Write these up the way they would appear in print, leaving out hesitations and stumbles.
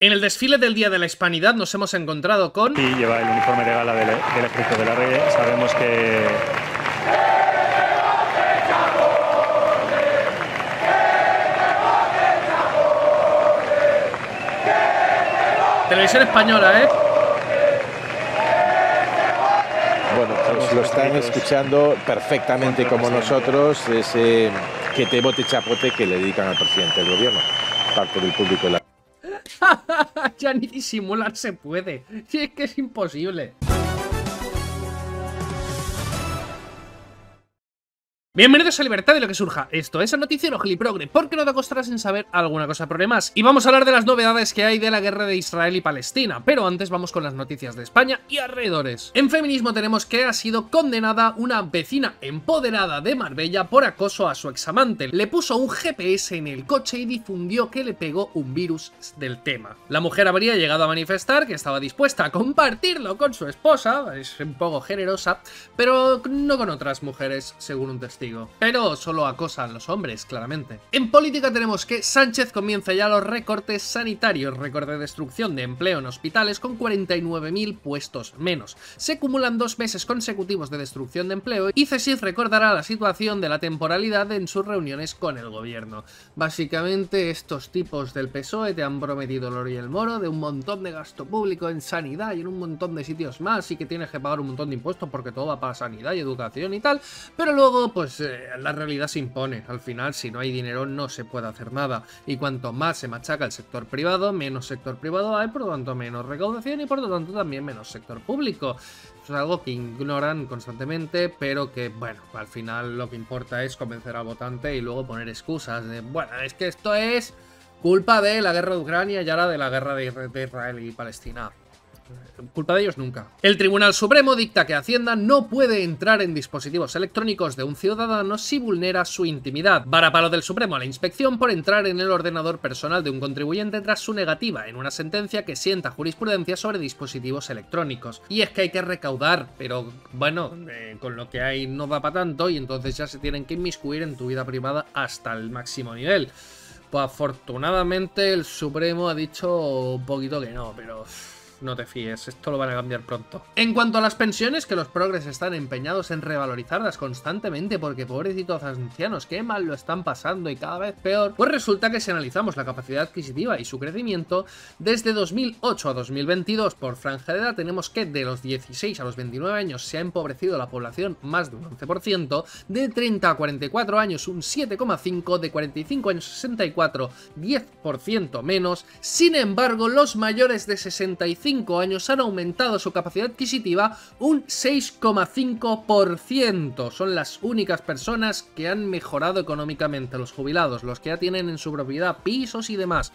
En el desfile del Día de la Hispanidad nos hemos encontrado con... Y lleva el uniforme de gala del Ejército de la Reina. Sabemos que... Televisión Española, ¿eh? Bueno, pues lo están escuchando perfectamente como nosotros, ese que te bote chapote que le dedican al presidente del gobierno, parte del público de la... Ya ni disimular se puede. Si es que es imposible. Bienvenidos a Libertad y lo que surja. Esto es el noticiero Giliprogre, porque no te acostarás sin saber alguna cosa por demás. Y vamos a hablar de las novedades que hay de la guerra de Israel y Palestina, pero antes vamos con las noticias de España y alrededores. En feminismo tenemos que ha sido condenada una vecina empoderada de Marbella por acoso a su examante. Le puso un GPS en el coche y difundió que le pegó un virus del tema. La mujer habría llegado a manifestar que estaba dispuesta a compartirlo con su esposa, es un poco generosa, pero no con otras mujeres, según un testigo. Pero solo acosan a los hombres, claramente. En política tenemos que Sánchez comienza ya los recortes sanitarios, récord de destrucción de empleo en hospitales con 49.000 puestos menos. Se acumulan 2 meses consecutivos de destrucción de empleo y CSIC recordará la situación de la temporalidad en sus reuniones con el gobierno. Básicamente estos tipos del PSOE te han prometido el oro y el moro de un montón de gasto público en sanidad y en un montón de sitios más y que tienes que pagar un montón de impuestos porque todo va para sanidad y educación y tal, pero luego pues la realidad se impone. Al final, si no hay dinero no se puede hacer nada, y cuanto más se machaca el sector privado, menos sector privado hay, por lo tanto menos recaudación y por lo tanto también menos sector público. Es algo que ignoran constantemente, pero que, bueno, al final lo que importa es convencer al votante y luego poner excusas de, bueno, es que esto es culpa de la guerra de Ucrania y ahora de la guerra de Israel y Palestina. Culpa de ellos nunca. El Tribunal Supremo dicta que Hacienda no puede entrar en dispositivos electrónicos de un ciudadano si vulnera su intimidad. Varapalo del Supremo a la inspección por entrar en el ordenador personal de un contribuyente tras su negativa en una sentencia que sienta jurisprudencia sobre dispositivos electrónicos. Y es que hay que recaudar, pero bueno, con lo que hay no da para tanto y entonces ya se tienen que inmiscuir en tu vida privada hasta el máximo nivel. Pues afortunadamente el Supremo ha dicho un poquito que no, pero... no te fíes, esto lo van a cambiar pronto. En cuanto a las pensiones, que los progres están empeñados en revalorizarlas constantemente porque pobrecitos ancianos, qué mal lo están pasando y cada vez peor, pues resulta que si analizamos la capacidad adquisitiva y su crecimiento, desde 2008 a 2022 por franja de edad tenemos que de los 16 a los 29 años se ha empobrecido la población más de un 11%, de 30 a 44 años un 7,5%, de 45 años a 64 10% menos. Sin embargo, los mayores de 65 años han aumentado su capacidad adquisitiva un 6,5%. Son las únicas personas que han mejorado económicamente, los jubilados, los que ya tienen en su propiedad pisos y demás.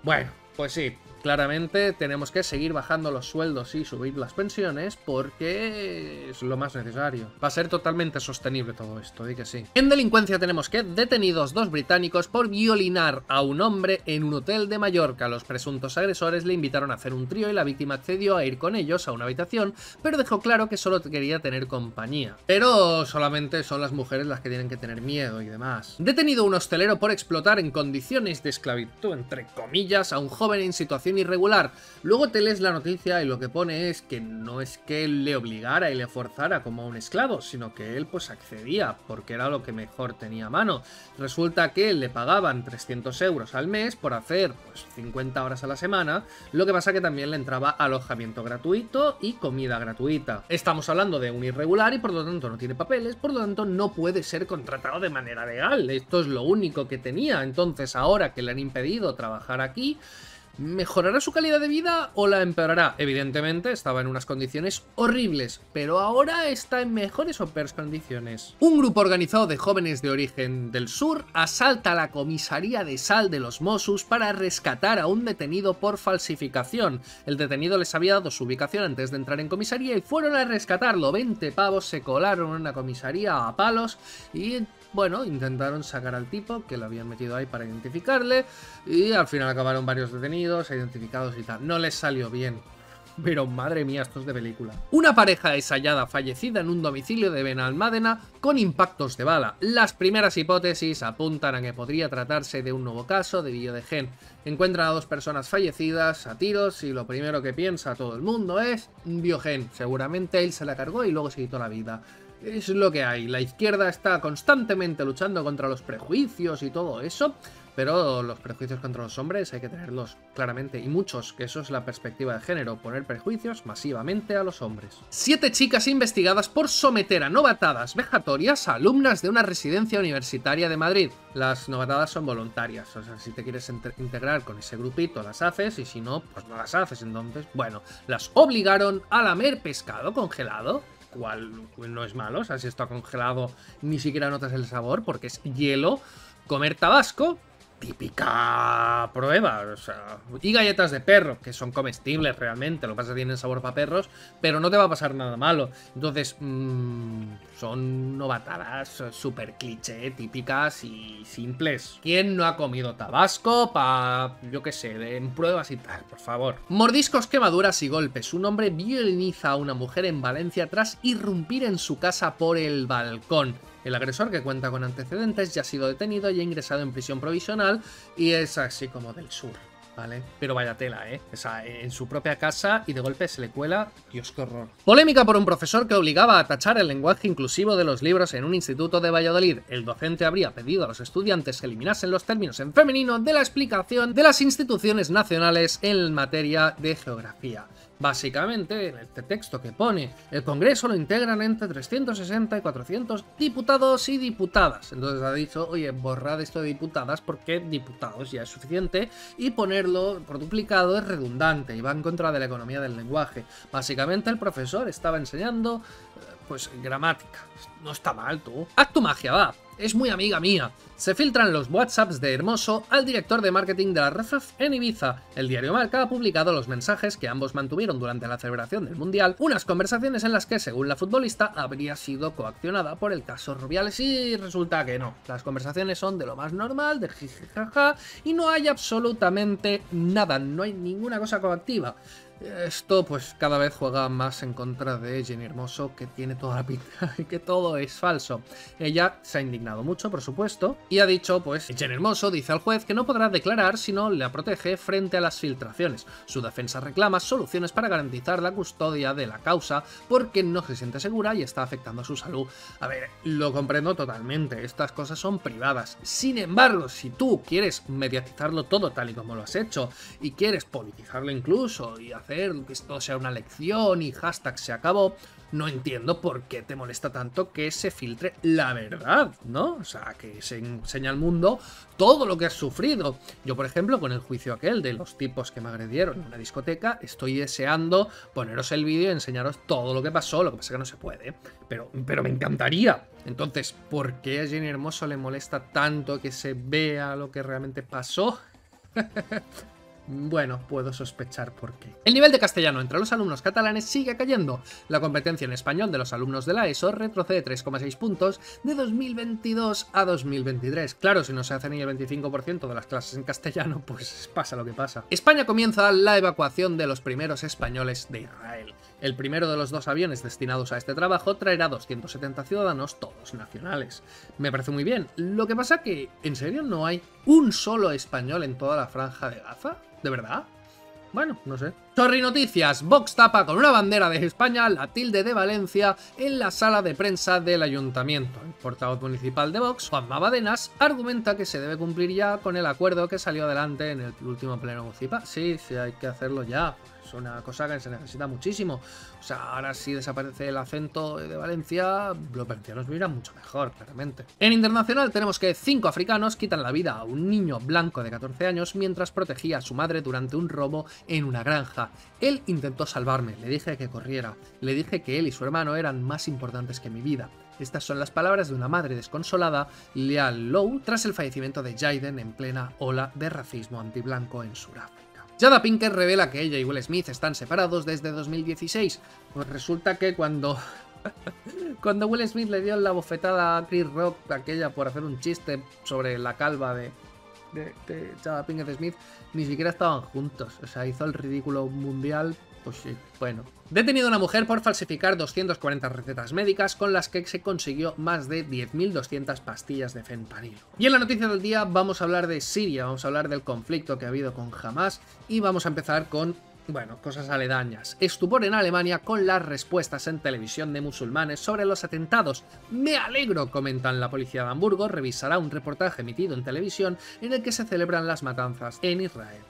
Bueno, pues sí, claramente tenemos que seguir bajando los sueldos y subir las pensiones porque es lo más necesario. Va a ser totalmente sostenible todo esto, di que sí. En delincuencia tenemos que detenidos 2 británicos por violinar a un hombre en un hotel de Mallorca. Los presuntos agresores le invitaron a hacer un trío y la víctima accedió a ir con ellos a una habitación, pero dejó claro que solo quería tener compañía. Pero solamente son las mujeres las que tienen que tener miedo y demás. Detenido un hostelero por explotar en condiciones de esclavitud, entre comillas, a un joven en situación irregular. Luego te lees la noticia y lo que pone es que no es que él le obligara y le forzara como a un esclavo, sino que él pues accedía porque era lo que mejor tenía a mano. Resulta que le pagaban 300 euros al mes por hacer pues 50 horas a la semana, lo que pasa que también le entraba alojamiento gratuito y comida gratuita. Estamos hablando de un irregular y por lo tanto no tiene papeles, por lo tanto no puede ser contratado de manera legal. Esto es lo único que tenía. Entonces ahora que le han impedido trabajar aquí, ¿mejorará su calidad de vida o la empeorará? Evidentemente estaba en unas condiciones horribles, pero ahora está en mejores o peores condiciones. Un grupo organizado de jóvenes de origen del sur asalta la comisaría de Sal de los Mossos para rescatar a un detenido por falsificación. El detenido les había dado su ubicación antes de entrar en comisaría y fueron a rescatarlo. 20 pavos se colaron en una comisaría a palos y... bueno, intentaron sacar al tipo que lo habían metido ahí para identificarle y al final acabaron varios detenidos, identificados y tal. No les salió bien. Pero madre mía, esto es de película. Una pareja es hallada fallecida en un domicilio de Benalmádena con impactos de bala. Las primeras hipótesis apuntan a que podría tratarse de un nuevo caso de Biogen. Encuentran a 2 personas fallecidas a tiros y lo primero que piensa todo el mundo es Biogen. Seguramente él se la cargó y luego se quitó la vida. Es lo que hay. La izquierda está constantemente luchando contra los prejuicios y todo eso, pero los prejuicios contra los hombres hay que tenerlos claramente, y muchos, que eso es la perspectiva de género, poner prejuicios masivamente a los hombres. 7 chicas investigadas por someter a novatadas vejatorias a alumnas de una residencia universitaria de Madrid. Las novatadas son voluntarias, o sea, si te quieres integrar con ese grupito las haces, y si no, pues no las haces. Entonces, bueno, las obligaron a lamer pescado congelado, cual no es malo, o sea, si está congelado ni siquiera notas el sabor porque es hielo. Comer tabasco, típica prueba, o sea, y galletas de perro, que son comestibles realmente, lo que pasa es que tienen sabor para perros, pero no te va a pasar nada malo. Entonces, son novatadas súper cliché, típicas y simples. ¿Quién no ha comido tabasco para, yo qué sé, en pruebas y tal, por favor? Mordiscos, quemaduras y golpes. Un hombre violiniza a una mujer en Valencia tras irrumpir en su casa por el balcón. El agresor, que cuenta con antecedentes, ya ha sido detenido y ha ingresado en prisión provisional, y es así como del sur, ¿vale? Pero vaya tela, ¿eh? O sea, en su propia casa y de golpe se le cuela. Dios, qué horror. Polémica por un profesor que obligaba a tachar el lenguaje inclusivo de los libros en un instituto de Valladolid. El docente habría pedido a los estudiantes que eliminasen los términos en femenino de la explicación de las instituciones nacionales en materia de geografía. Básicamente, en este texto que pone, el Congreso lo integran entre 360 y 400 diputados y diputadas. Entonces ha dicho, oye, borrad esto de diputadas porque diputados ya es suficiente, y ponerlo por duplicado es redundante y va en contra de la economía del lenguaje. Básicamente el profesor estaba enseñando, pues, gramática. No está mal, tú. Acto magia, va. Es muy amiga mía. Se filtran los WhatsApps de Hermoso al director de marketing de la RFF en Ibiza. El diario Marca ha publicado los mensajes que ambos mantuvieron durante la celebración del Mundial, unas conversaciones en las que, según la futbolista, habría sido coaccionada por el caso Rubiales, y resulta que no. Las conversaciones son de lo más normal, de jijijaja, y no hay absolutamente nada, no hay ninguna cosa coactiva. Esto pues cada vez juega más en contra de Jenny Hermoso, que tiene toda la pinta y que todo es falso. Ella se ha indignado mucho, por supuesto, y ha dicho, pues, Jenny Hermoso dice al juez que no podrá declarar si no la protege frente a las filtraciones. Su defensa reclama soluciones para garantizar la custodia de la causa porque no se siente segura y está afectando a su salud. A ver, lo comprendo totalmente, estas cosas son privadas. Sin embargo, si tú quieres mediatizarlo todo tal y como lo has hecho, y quieres politizarlo incluso, y hacer que esto sea una lección y hashtag se acabó, no entiendo por qué te molesta tanto que se filtre la verdad, ¿no? O sea, que se enseña al mundo todo lo que has sufrido. Yo, por ejemplo, con el juicio aquel de los tipos que me agredieron en una discoteca, estoy deseando poneros el vídeo y enseñaros todo lo que pasó. Lo que pasa es que no se puede, pero me encantaría. Entonces, ¿por qué a Jenny Hermoso le molesta tanto que se vea lo que realmente pasó? Bueno, puedo sospechar por qué. El nivel de castellano entre los alumnos catalanes sigue cayendo. La competencia en español de los alumnos de la ESO retrocede 3,6 puntos de 2022 a 2023. Claro, si no se hace ni el 25% de las clases en castellano, pues pasa lo que pasa. España comienza la evacuación de los primeros españoles de Israel. El primero de los 2 aviones destinados a este trabajo traerá 270 ciudadanos, todos nacionales. Me parece muy bien. Lo que pasa que, ¿en serio no hay un solo español en toda la franja de Gaza? ¿De verdad? Bueno, no sé. Sorry Noticias. Vox tapa con una bandera de España la tilde de Valencia en la sala de prensa del ayuntamiento. El portavoz municipal de Vox, Juanma Badenas, argumenta que se debe cumplir ya con el acuerdo que salió adelante en el último pleno municipal. Sí, hay que hacerlo ya. Es una cosa que se necesita muchísimo. O sea, ahora si desaparece el acento de Valencia, los valencianos vivirán mucho mejor, claramente. En internacional tenemos que 5 africanos quitan la vida a un niño blanco de 14 años mientras protegía a su madre durante un robo en una granja. Él intentó salvarme, le dije que corriera, le dije que él y su hermano eran más importantes que mi vida. Estas son las palabras de una madre desconsolada, Leal Low, tras el fallecimiento de Jaden en plena ola de racismo antiblanco en Sudáfrica. Jada Pinkett revela que ella y Will Smith están separados desde 2016. Pues resulta que cuando Will Smith le dio la bofetada a Chris Rock, aquella por hacer un chiste sobre la calva de Jada Pinkett Smith, ni siquiera estaban juntos. O sea, hizo el ridículo mundial Pues sí, bueno. Detenido una mujer por falsificar 240 recetas médicas con las que se consiguió más de 10.200 pastillas de fentanilo. Y en la noticia del día vamos a hablar de Siria, vamos a hablar del conflicto que ha habido con Hamas y vamos a empezar con, bueno, cosas aledañas. Estupor en Alemania con las respuestas en televisión de musulmanes sobre los atentados. Me alegro, comentan la policía de Hamburgo, revisará un reportaje emitido en televisión en el que se celebran las matanzas en Israel.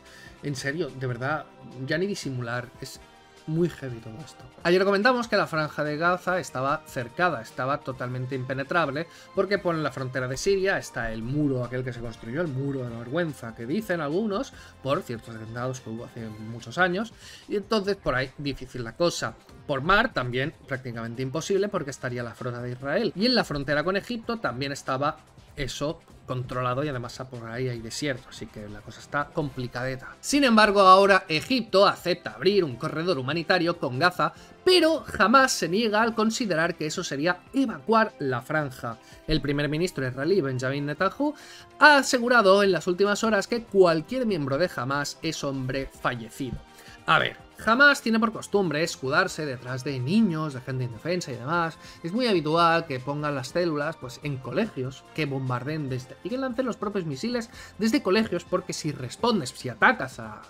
En serio, de verdad, ya ni disimular, es muy heavy todo esto. Ayer comentamos que la franja de Gaza estaba cercada, estaba totalmente impenetrable, porque por la frontera de Siria está el muro, aquel que se construyó, el muro de la vergüenza, que dicen algunos, por ciertos atentados que hubo hace muchos años, y entonces por ahí difícil la cosa. Por mar también prácticamente imposible, porque estaría la flota de Israel. Y en la frontera con Egipto también estaba eso controlado y además por ahí hay desierto, así que la cosa está complicadeta. Sin embargo, ahora Egipto acepta abrir un corredor humanitario con Gaza, pero jamás se niega al considerar que eso sería evacuar la franja. El primer ministro israelí, Benjamin Netanyahu, ha asegurado en las últimas horas que cualquier miembro de Hamas es hombre fallecido. A ver, Hamas tiene por costumbre escudarse detrás de niños, de gente indefensa y demás. Es muy habitual que pongan las células pues, en colegios, que bombardeen desde y que lancen los propios misiles desde colegios, porque si respondes, si atacas a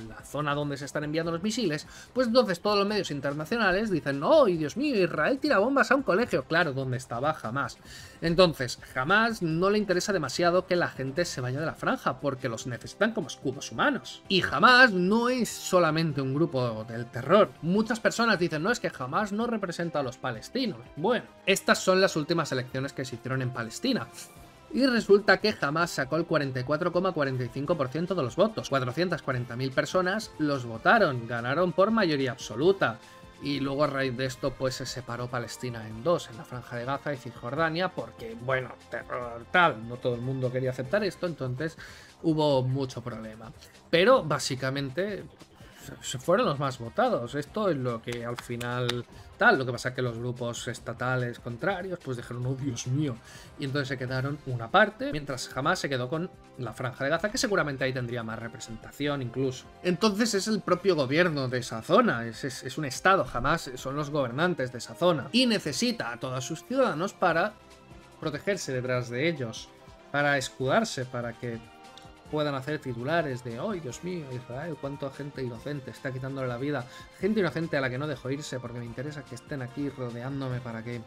la zona donde se están enviando los misiles, pues entonces todos los medios internacionales dicen, no, y Dios mío, Israel tira bombas a un colegio. Claro, donde estaba Hamas. Entonces, Hamas no le interesa demasiado que la gente se vaya de la franja, porque los necesitan como escudos humanos. Y Hamas no es solamente un grupo del terror. Muchas personas dicen, no, es que Hamas no representa a los palestinos. Bueno, estas son las últimas elecciones que se hicieron en Palestina. Y resulta que Hamas sacó el 44,45% de los votos. 440.000 personas los votaron, ganaron por mayoría absoluta. Y luego a raíz de esto pues se separó Palestina en dos, en la franja de Gaza y Cisjordania, porque, bueno, terror tal, no todo el mundo quería aceptar esto, entonces hubo mucho problema. Pero básicamente se fueron los más votados. Esto es lo que al final tal. Lo que pasa es que los grupos estatales contrarios pues dijeron, oh Dios mío, y entonces se quedaron una parte, mientras Hamas se quedó con la franja de Gaza, que seguramente ahí tendría más representación incluso. Entonces es el propio gobierno de esa zona, es un estado. Hamas son los gobernantes de esa zona y necesita a todos sus ciudadanos para protegerse detrás de ellos, para escudarse, para que puedan hacer titulares de ¡ay, Dios mío, Israel, cuánta gente inocente está quitándole la vida! Gente inocente a la que no dejo irse porque me interesa que estén aquí rodeándome para que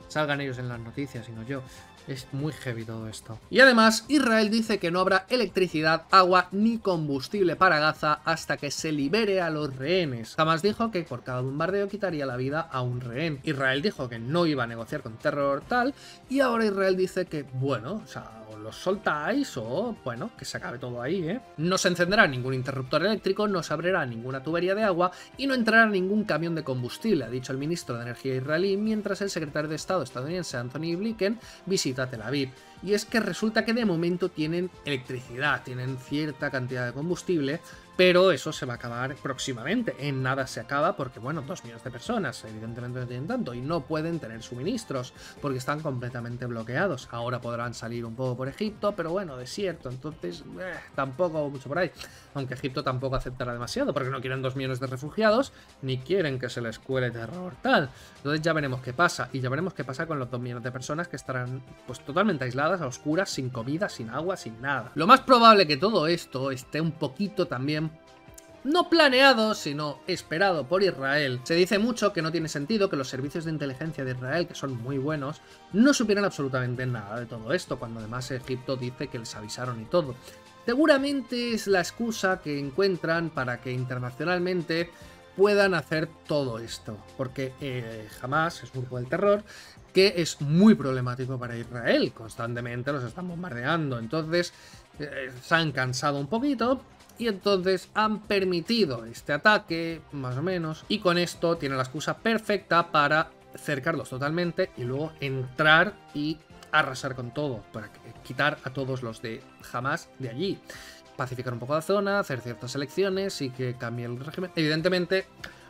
salgan ellos en las noticias y no yo. Es muy heavy todo esto. Y además, Israel dice que no habrá electricidad, agua ni combustible para Gaza hasta que se libere a los rehenes. Hamas dijo que por cada bombardeo quitaría la vida a un rehén. Israel dijo que no iba a negociar con terror tal, y ahora Israel dice que, bueno, o sea, o los soltáis o, bueno, que se acabe todo ahí, ¿eh? No se encenderá ningún interruptor eléctrico, no se abrirá ninguna tubería de agua y no entrará ningún camión de combustible, ha dicho el ministro de Energía israelí, mientras el secretario de Estado estadounidense Anthony Blinken visita Tel Aviv. Y es que resulta que de momento tienen electricidad, tienen cierta cantidad de combustible, pero eso se va a acabar próximamente. En nada se acaba porque, bueno, 2 millones de personas evidentemente no tienen tanto y no pueden tener suministros porque están completamente bloqueados. Ahora podrán salir un poco por Egipto, pero bueno, desierto, entonces tampoco mucho por ahí. Aunque Egipto tampoco aceptará demasiado porque no quieren 2 millones de refugiados ni quieren que se les cuele terror tal. Entonces ya veremos qué pasa, y ya veremos qué pasa con los 2 millones de personas que estarán pues totalmente aisladas, a oscuras, sin comida, sin agua, sin nada. Lo más probable que todo esto esté un poquito también no planeado, sino esperado por Israel. Se dice mucho que no tiene sentido que los servicios de inteligencia de Israel, que son muy buenos, no supieran absolutamente nada de todo esto, cuando además Egipto dice que les avisaron y todo. Seguramente es la excusa que encuentran para que internacionalmente puedan hacer todo esto, porque Hamas es un grupo del terror que es muy problemático para Israel, constantemente los están bombardeando, entonces se han cansado un poquito y entonces han permitido este ataque, más o menos, y con esto tienen la excusa perfecta para cercarlos totalmente y luego entrar y arrasar con todo, para quitar a todos los de Hamas de allí, pacificar un poco la zona, hacer ciertas elecciones y que cambie el régimen. Evidentemente,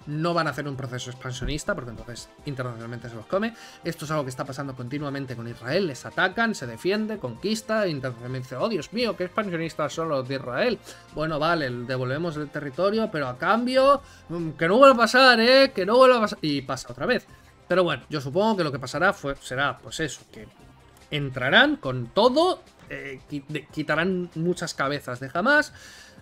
no van a hacer un proceso expansionista, porque entonces internacionalmente se los come. Esto es algo que está pasando continuamente con Israel, les atacan, se defiende, conquista, internacionalmente dice, oh Dios mío, qué expansionistas son los de Israel. Bueno, vale, devolvemos el territorio, pero a cambio, que no vuelva a pasar, que no vuelva a pasar, y pasa otra vez. Pero bueno, yo supongo que lo que pasará será, pues eso, que entrarán con todo, quitarán muchas cabezas de Hamas,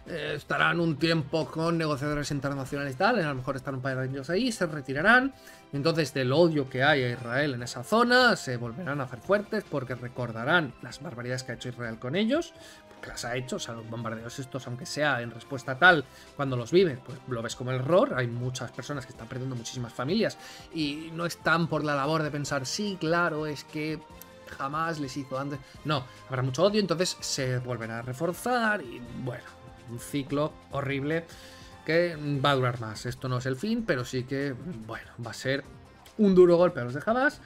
estarán un tiempo con negociadores internacionales y tal, a lo mejor estarán un par de años ahí, se retirarán, y entonces del odio que hay a Israel en esa zona se volverán a hacer fuertes porque recordarán las barbaridades que ha hecho Israel con ellos, porque las ha hecho, o sea, los bombardeos estos, aunque sea en respuesta tal, cuando los vives, pues lo ves como error, hay muchas personas que están perdiendo muchísimas familias y no están por la labor de pensar, sí, claro, es que jamás les hizo antes, no, habrá mucho odio, entonces se volverá a reforzar y bueno, un ciclo horrible que va a durar más. Esto no es el fin, pero sí que, bueno, va a ser un duro golpe a los de Hamas.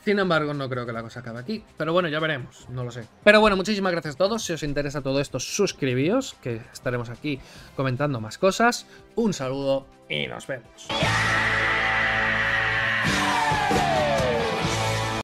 Sin embargo, no creo que la cosa acabe aquí. Pero bueno, ya veremos, no lo sé. Pero bueno, muchísimas gracias a todos. Si os interesa todo esto, suscribíos, que estaremos aquí comentando más cosas. Un saludo y nos vemos.